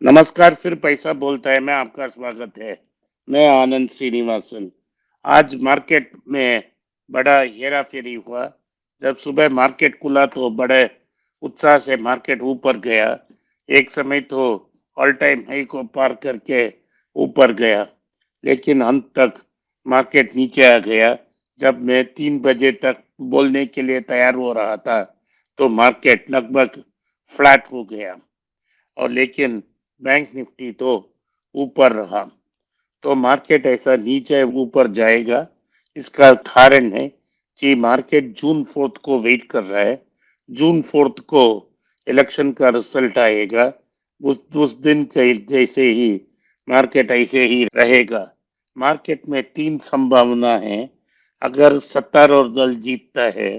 नमस्कार, फिर पैसा बोलता है में आपका स्वागत है। मैं आनंद श्रीनिवासन। आज मार्केट में बड़ा हेरा-फेरी हुआ। जब सुबह मार्केट खुला तो बड़े उत्साह से मार्केट ऊपर गया। एक समय तो ऑल टाइम हाई को पार करके ऊपर गया, लेकिन अंत तक मार्केट नीचे आ गया। जब मैं 3 बजे तक बोलने के लिए तैयार हो रहा था, तो मार्केट लगभग फ्लैट हो गया। और लेकिन बैंक निफ्टी तो ऊपर रहा। तो मार्केट ऐसा नीचे ऊपर जाएगा, इसका कारण है कि मार्केट जून 4 को वेट कर रहा है। जून 4 को इलेक्शन का रिजल्ट आएगा। उस दिन के जैसे ही मार्केट ऐसे ही रहेगा। मार्केट में तीन संभावना है। अगर सत्तारूढ़ दल जीतता है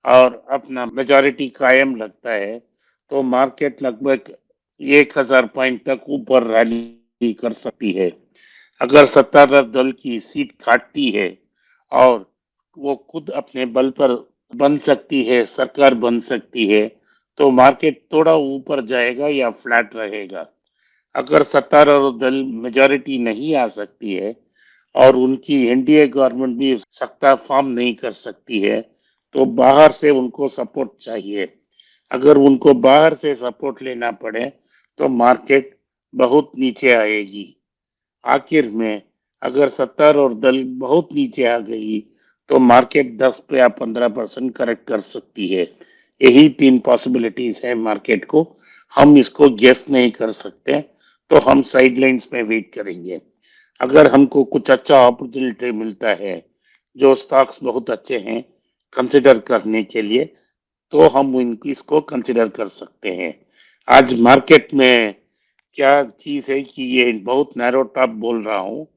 और अपना मेजॉरिटी कायम रखता है, तो मार्केट लगभग 1000 पॉइंट तक ऊपर रैली कर सकती है। अगर सत्तारूढ़ दल की सीट काटती है और वो खुद अपने बल पर बन सकती है, सरकार बन सकती है, तो मार्केट थोड़ा ऊपर जाएगा या फ्लैट रहेगा। अगर सत्तारूढ़ दल मेजॉरिटी नहीं आ सकती है और उनकी एनडीए गवर्नमेंट भी सत्ता फॉर्म नहीं कर सकती है, तो बाहर से उनको सपोर्ट चाहिए। अगर उनको बाहर से सपोर्ट लेना पड़े, तो मार्केट बहुत नीचे आएगी। आखिर में अगर सत्तारूढ़ दल बहुत नीचे आ गई, तो मार्केट 10 या 15% करेक्ट कर सकती है। यही तीन पॉसिबिलिटीज है मार्केट को। हम इसको गेस नहीं कर सकते, तो हम साइडलाइंस में वेट करेंगे। अगर हमको कुछ अच्छा अपॉर्चुनिटी मिलता है, जो स्टॉक्स बहुत अच्छे हैं कंसिडर करने के लिए, तो हम इसको कंसिडर कर सकते हैं। आज मार्केट में क्या चीज है कि ये बहुत नैरो टॉप बोल रहा हूँ।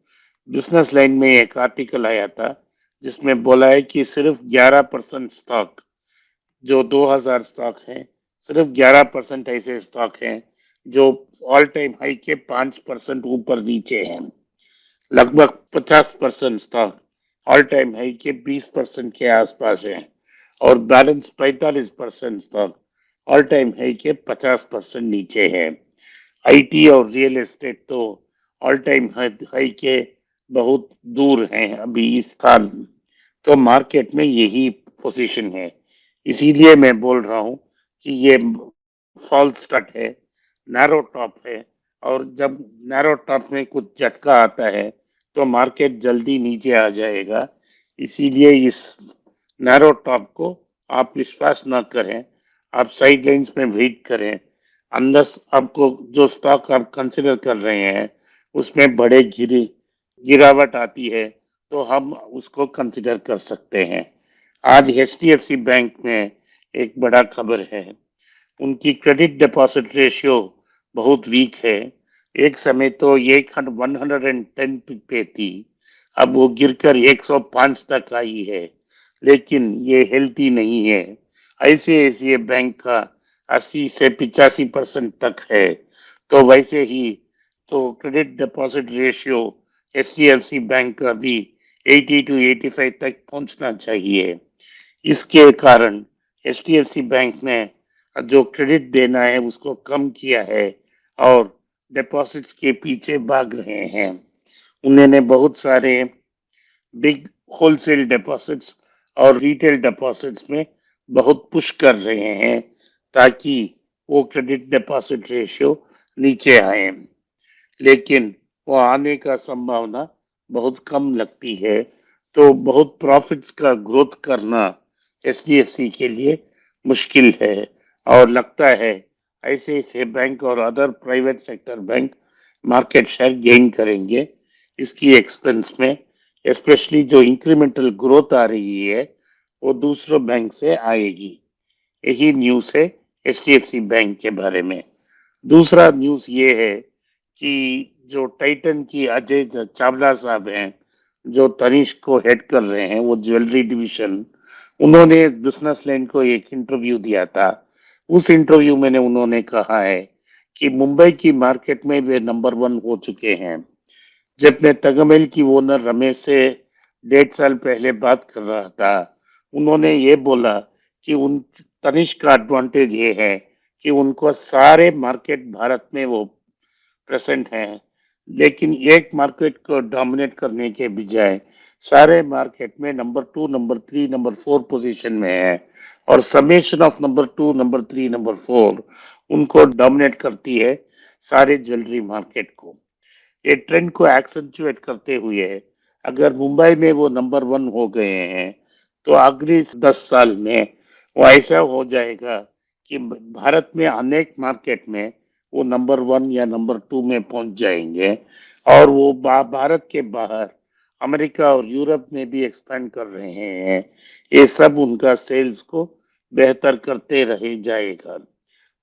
बिजनेस लाइन में एक आर्टिकल आया था, जिसमें बोला है कि सिर्फ 11% स्टॉक, जो 2000 स्टॉक हैं, सिर्फ 11% ऐसे स्टॉक हैं जो ऑल टाइम हाई के 5% ऊपर नीचे हैं। लगभग 50% स्टॉक ऑल टाइम हाई के 20% के आसपास है, और balance 45% stock all time high के 50% नीचे है। आईटी और रियल एस्टेट तो ऑल टाइम हाई के बहुत दूर हैं अभी इस साल। तो मार्केट में यही पोजीशन है। इसीलिए मैं बोल रहा हूँ कि ये फॉल्स स्टार्ट है, नैरो टॉप है। और जब नैरो टॉप में कुछ झटका आता है, तो मार्केट जल्दी नीचे आ जाएगा। इसीलिए इस नैरो टॉप को आप विश्वास न करें, आप साइड लाइन्स में वेट करें। अंदर आपको जो स्टॉक आप कंसिडर कर रहे हैं, उसमें बड़े गिरावट आती है, तो हम उसको कंसिडर कर सकते हैं। आज एचडीएफसी बैंक में एक बड़ा खबर है। उनकी क्रेडिट डिपॉजिट रेशियो बहुत वीक है। एक समय तो ये 110 पे थी, अब वो गिरकर 105 तक आई है। लेकिन ये हेल्थी नहीं है। आईसीआईसीआई बैंक का 80 से 85% तक है। तो वैसे ही तो credit deposit ratio HDFC bank का भी 80 to 85 तक पहुंचना चाहिए। इसके कारण एचडीएफसी बैंक ने जो क्रेडिट देना है उसको कम किया है, और डिपॉजिट्स के पीछे भाग रहे हैं। उन्होंने बहुत सारे बिग होलसेल डिपॉजिट्स और रिटेल डिपॉजिट्स में बहुत पुश कर रहे हैं, ताकि वो क्रेडिट डिपॉजिट रेशियो नीचे आए। लेकिन वो आने का संभावना बहुत कम लगती है। तो बहुत प्रॉफिट्स का ग्रोथ करना एचडीएफसी के लिए मुश्किल है। और लगता है ऐसे ऐसे बैंक और other private sector bank market share gain करेंगे। इसकी एक्सपेंस में स्पेशली जो इंक्रीमेंटल ग्रोथ आ रही है, वो दूसरों बैंक से आएगी। यही न्यूज़ है एचडीएफसी बैंक के बारे में। दूसरा न्यूज़ ये है कि जो टाइटन की अजय चावला साहब हैं, जो तनिष्क को हेड कर रहे हैं, वो ज्वेलरी डिवीजन, उन्होंने बिजनेस लैंड को एक इंटरव्यू दिया था। उस इंटरव्यू में उन्होंने कहा है कि मुंबई की मार्केट में वे नंबर 1 हो चुके हैं। जब मैं तगमेल की ओनर रमेश से 1.5 साल पहले बात कर रहा था, उन्होंने ये बोला कि उन तनिष्क का एडवांटेज ये है कि उनको सारे मार्केट भारत में वो प्रेजेंट हैं, लेकिन एक मार्केट को डोमिनेट करने के बजाय सारे मार्केट में number two, number three, number four position में है और summation of number two, number three, number four उनको डोमिनेट करती है सारे ज्वेलरी मार्केट को। ये ट्रेंड को एक्सेंचुएट करते हुए अगर मुंबई में वो नंबर वन हो गए हैं तो अगले 10 साल में वो ऐसा हो जाएगा कि भारत में अनेक मार्केट में वो नंबर वन या नंबर टू में पहुंच जाएंगे और वो भारत के बाहर अमेरिका और यूरोप में भी एक्सपेंड कर रहे हैं। ये सब उनका सेल्स को बेहतर करते रहे जाएगा।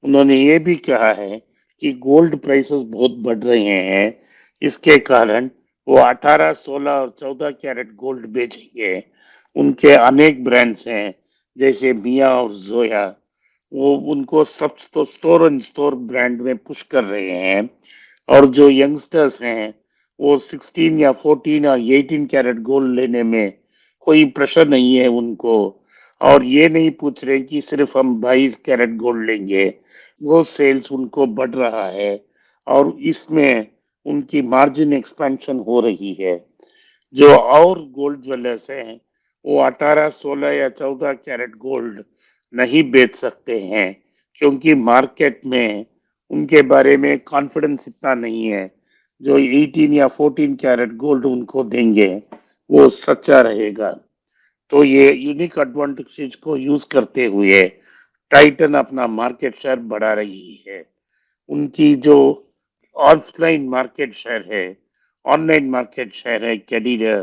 उन्होंने ये भी कहा है कि गोल्ड प्राइसेस बहुत बढ़ रहे हैं, इसके कारण वो 18, 16 और 14 कैरेट गोल्ड बेचेंगे। उनके अनेक ब्रांड्स हैं जैसे मिया और जोया, वो उनको सब तो स्टोर एंड स्टोर ब्रांड में पुश कर रहे हैं और जो यंगस्टर्स हैं वो 16 या 14 या 18 कैरेट गोल्ड लेने में कोई प्रेशर नहीं है उनको और ये नहीं पूछ रहे कि सिर्फ हम 22 कैरेट गोल्ड लेंगे। वो सेल्स उनको बढ़ रहा है और इसमें उनकी मार्जिन एक्सपेंशन हो रही है। जो और गोल्ड ज्वेलर्स हैं वो 18, 16 या 14 कैरेट गोल्ड नहीं बेच सकते हैं क्योंकि मार्केट में उनके बारे में कॉन्फिडेंस इतना नहीं है। जो 18 या 14 कैरेट गोल्ड उनको देंगे वो सच्चा रहेगा। तो ये यूनिक एडवांटेज को यूज करते हुए टाइटन अपना मार्केट शेयर बढ़ा रही है। उनकी जो ऑफलाइन मार्केट शेयर है, ऑनलाइन मार्केट शेयर है, कैडियर,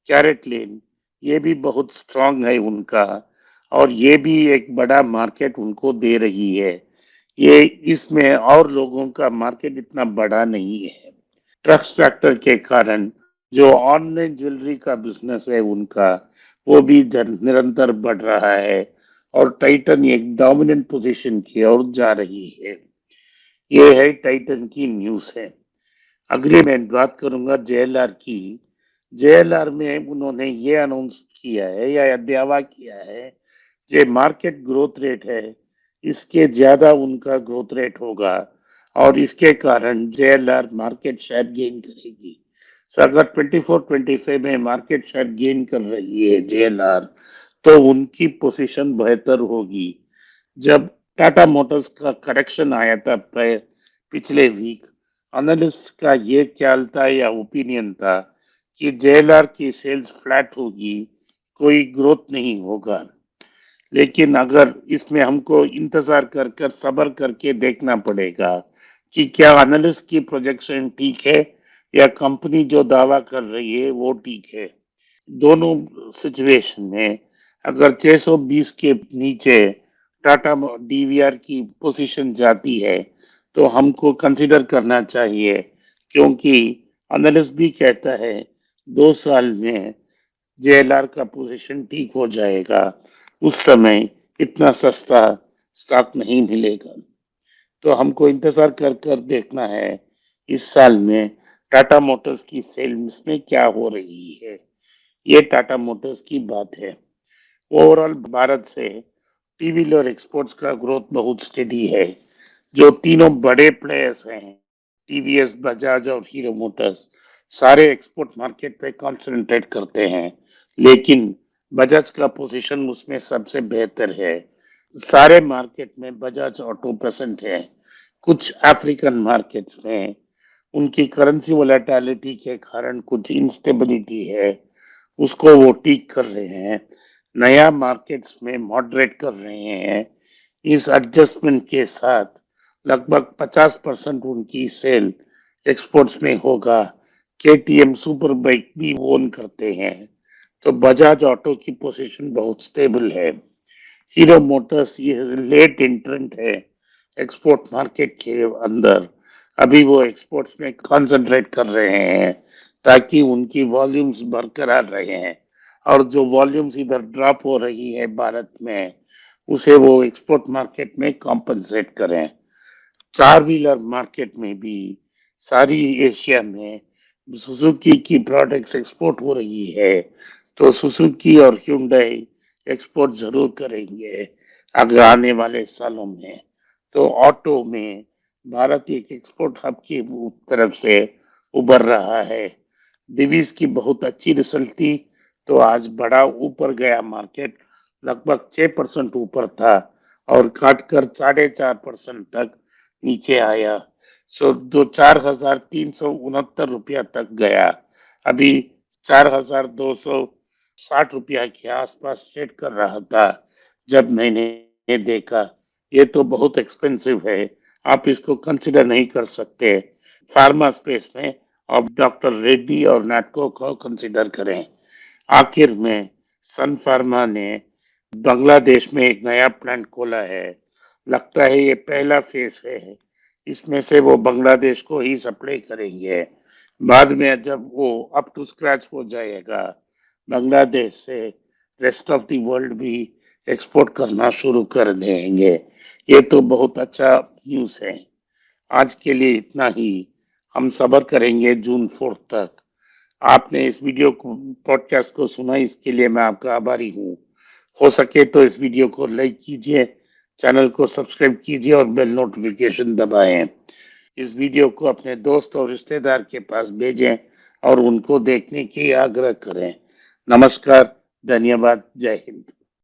कैरेटलिन, ये भी बहुत स्ट्रांग है उनका और ये भी एक बड़ा मार्केट उनको दे रही है। ये इसमें और लोगों का मार्केट इतना बड़ा नहीं है। ट्रस्ट फैक्टर के कारण जो ऑनलाइन ज्वेलरी का बिजनेस है उनका वो भी निरंतर बढ़ रहा है और टाइटन एक डोमिनेंट पोजीशन की ओर जा रही है। ये है टाइटन की न्यूज है। अगली मैं बात करूंगा जेएलआर की। जेएलआर में उन्होंने ये अनाउंस किया है या दावा किया है जो मार्केट ग्रोथ रेट है इसके ज्यादा उनका ग्रोथ रेट होगा और इसके कारण जेएलआर मार्केट शेयर गेन करेगी। तो अगर 24-25 में मार्केट शेयर गेन कर रही है जेएलआर तो उनकी पोजीशन बेहतर होगी। जब टाटा मोटर्स का करेक्शन आया था पिछले वीक, एनालिस्ट का ये ख्याल था या ओपिनियन था कि जेएलआर की सेल्स फ्लैट होगी, कोई ग्रोथ नहीं होगा। लेकिन अगर इसमें हमको इंतजार कर कर सब्र करके देखना पड़ेगा कि क्या एनालिस्ट की प्रोजेक्शन ठीक है या कंपनी जो दावा कर रही है वो ठीक है। दोनों सिचुएशन में अगर 620 के नीचे टाटा डीवीआर की पोजीशन जाती है तो हमको कंसिडर करना चाहिए क्योंकि एनालिस्ट भी कहता है 2 साल में जेएलआर का पोजीशन ठीक हो जाएगा, उस समय इतना सस्ता स्टॉक नहीं मिलेगा। तो हमको इंतजार कर कर देखना है इस साल में टाटा मोटर्स की सेल्स में क्या हो रही है। ये टाटा मोटर्स की बात है। ओवरऑल भारत से टी व्हीलर एक्सपोर्ट्स का ग्रोथ बहुत स्टेडी है। जो तीनों बड़े प्लेयर्स हैं टीवीएस, बजाज और हीरो मोटर्स, सारे एक्सपोर्ट मार्केट पे कंसंट्रेट करते हैं, लेकिन बजाज का पोजीशन उसमें सबसे बेहतर है। सारे मार्केट में बजाज ऑटो प्रेजेंट है। कुछ अफ्रीकन मार्केट्स में उनकी करेंसी वोलेटिलिटी के कारण कुछ इंस्टेबिलिटी है, उसको वो ठीक कर रहे हैं। नया मार्केट्स में मॉडरेट कर रहे हैं। इस एडजस्टमेंट के साथ लगभग 50% उनकी सेल एक्सपोर्ट्स में होगा। केटीएम सुपर बाइक भी ओन करते हैं, तो बजाज ऑटो की पोजीशन बहुत स्टेबल है। हीरो मोटर्स ये लेट एंट्रेंट है एक्सपोर्ट मार्केट के अंदर। अभी वो एक्सपोर्ट्स में कंसंट्रेट कर रहे हैं ताकि उनकी वॉल्यूम्स बरकरार रहे हैं और जो वॉल्यूम्स इधर ड्रॉप हो रही है भारत में उसे वो एक्सपोर्ट मार्केट में कॉम्पनसेट करें। चार व्हीलर मार्केट में भी सारी एशिया में सुजुकी की प्रोडक्ट्स एक्सपोर्ट हो रही है, तो सुजुकी और hyundai एक्सपोर्ट जरूर करेंगे अगर आने वाले सालों में। तो ऑटो में भारत एक एक्सपोर्ट हब की तरफ से उभर रहा है। दिवीज की बहुत अच्छी रिजल्ट थी, तो आज बड़ा ऊपर गया मार्केट, लगभग 6% ऊपर था और काटकर 4.5% तक नीचे आया। सो दो 4,369 रुपया तक गया। अभी 4,260 रुपया के आसपास ट्रेड कर रहा था जब मैंने देखा। ये तो बहुत एक्सपेंसिव है, आप इसको कंसिडर नहीं कर सकते। फार्मा स्पेस में आप डॉक्टर रेड्डी और नाटको को कंसिडर करें। आखिर में सन फार्मा ने बांग्लादेश में एक नया प्लांट खोला है। लगता है ये पहला फेज है, इसमें से वो बांग्लादेश को ही सप्लाई करेंगे। बाद में जब वो अप टू स्क्रैच हो जाएगा, बांग्लादेश से रेस्ट ऑफ द वर्ल्ड भी एक्सपोर्ट करना शुरू कर देंगे। ये तो बहुत अच्छा न्यूज़ है। आज के लिए इतना ही। हम सब्र करेंगे जून 4 तक। आपने इस वीडियो को पॉडकास्ट को सुना, इसके लिए मैं आपका आभारी हूँ। हो सके तो इस वीडियो को लाइक कीजिए, चैनल को सब्सक्राइब कीजिए और बेल नोटिफिकेशन दबाएं। इस वीडियो को अपने दोस्त और रिश्तेदार के पास भेजें और उनको देखने की आग्रह करें। नमस्कार, धन्यवाद, जय हिंद।